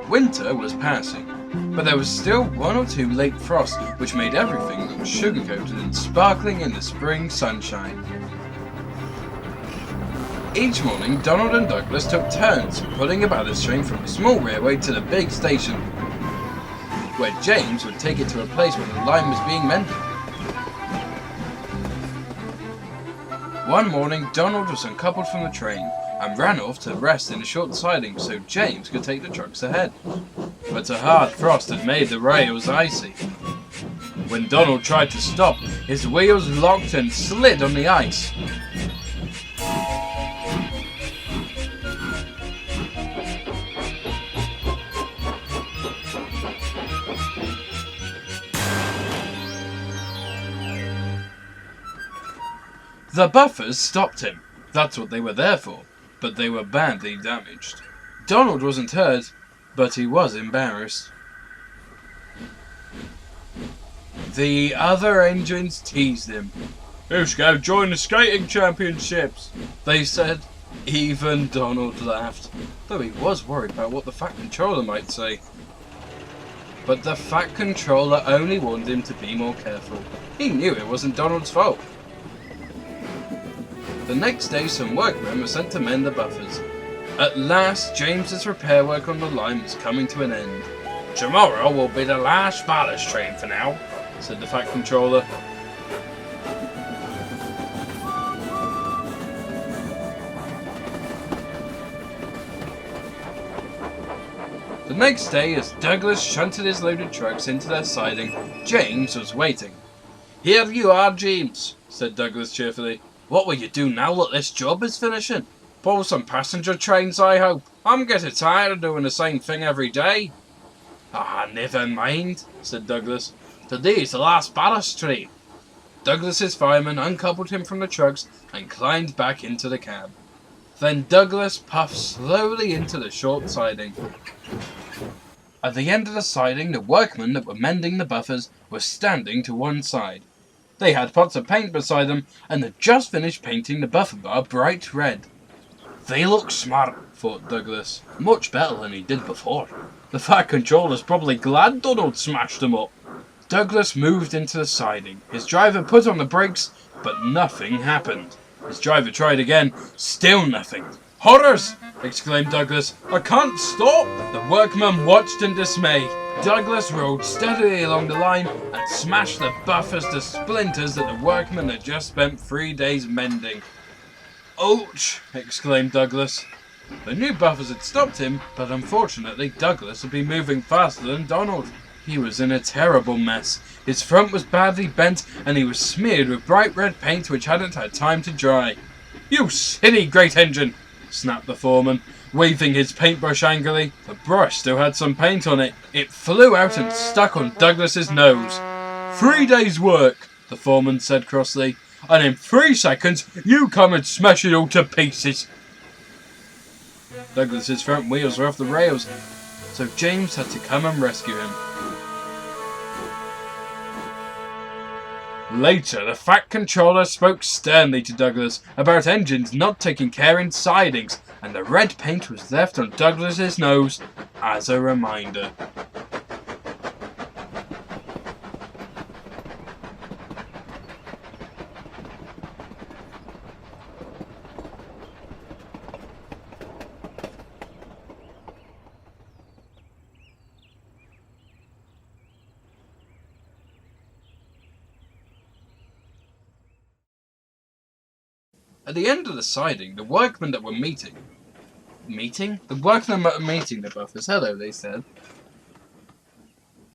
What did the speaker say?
Winter was passing, but there was still 1 or 2 late frosts which made everything look sugar-coated and sparkling in the spring sunshine. Each morning, Donald and Douglas took turns pulling a ballast train from the small railway to the big station, where James would take it to a place where the line was being mended. One morning, Donald was uncoupled from the train and ran off to rest in a short siding so James could take the trucks ahead. But a hard frost had made the rails icy. When Donald tried to stop, his wheels locked and slid on the ice. The buffers stopped him. That's what they were there for, but they were badly damaged. Donald wasn't hurt, but he was embarrassed. The other engines teased him. "Who's going to join the skating championships?" they said. Even Donald laughed, though he was worried about what the Fat Controller might say. But the Fat Controller only warned him to be more careful. He knew it wasn't Donald's fault. The next day, some workmen were sent to mend the buffers. At last, James's repair work on the line was coming to an end. "Tomorrow will be the last ballast train for now," said the Fat Controller. The next day, as Douglas shunted his loaded trucks into their siding, James was waiting. "Here you are, James," said Douglas cheerfully. "What will you do now that this job is finishing? Pull some passenger trains, I hope. I'm getting tired of doing the same thing every day." "Ah, never mind," said Douglas. "Today's the last ballast train." Douglas's fireman uncoupled him from the trucks and climbed back into the cab. Then Douglas puffed slowly into the short siding. At the end of the siding, the workmen that were mending the buffers were standing to one side. They had pots of paint beside them and had just finished painting the buffer bar bright red. "They look smart," thought Douglas. "Much better than he did before. The Fat Controller's probably glad Donald smashed them up." Douglas moved into the siding. His driver put on the brakes, but nothing happened. His driver tried again. Still nothing. "Horrors!" exclaimed Douglas. "I can't stop!" The workmen watched in dismay. Douglas rode steadily along the line and smashed the buffers to splinters that the workmen had just spent 3 days mending. "Ouch!" exclaimed Douglas. The new buffers had stopped him, but unfortunately Douglas had been moving faster than Donald. He was in a terrible mess. His front was badly bent and he was smeared with bright red paint which hadn't had time to dry. "You silly great engine!" snapped the foreman, waving his paintbrush angrily. The brush still had some paint on it. It flew out and stuck on Douglas's nose. 3 days' work," the foreman said crossly, "and in 3 seconds you come and smash it all to pieces." Douglas's front wheels were off the rails, so James had to come and rescue him. Later, the Fat Controller spoke sternly to Douglas about engines not taking care in sidings, and the red paint was left on Douglas's nose as a reminder. At the end of the siding, the workmen that were meeting? The workmen that were meeting the buffers, hello, they said.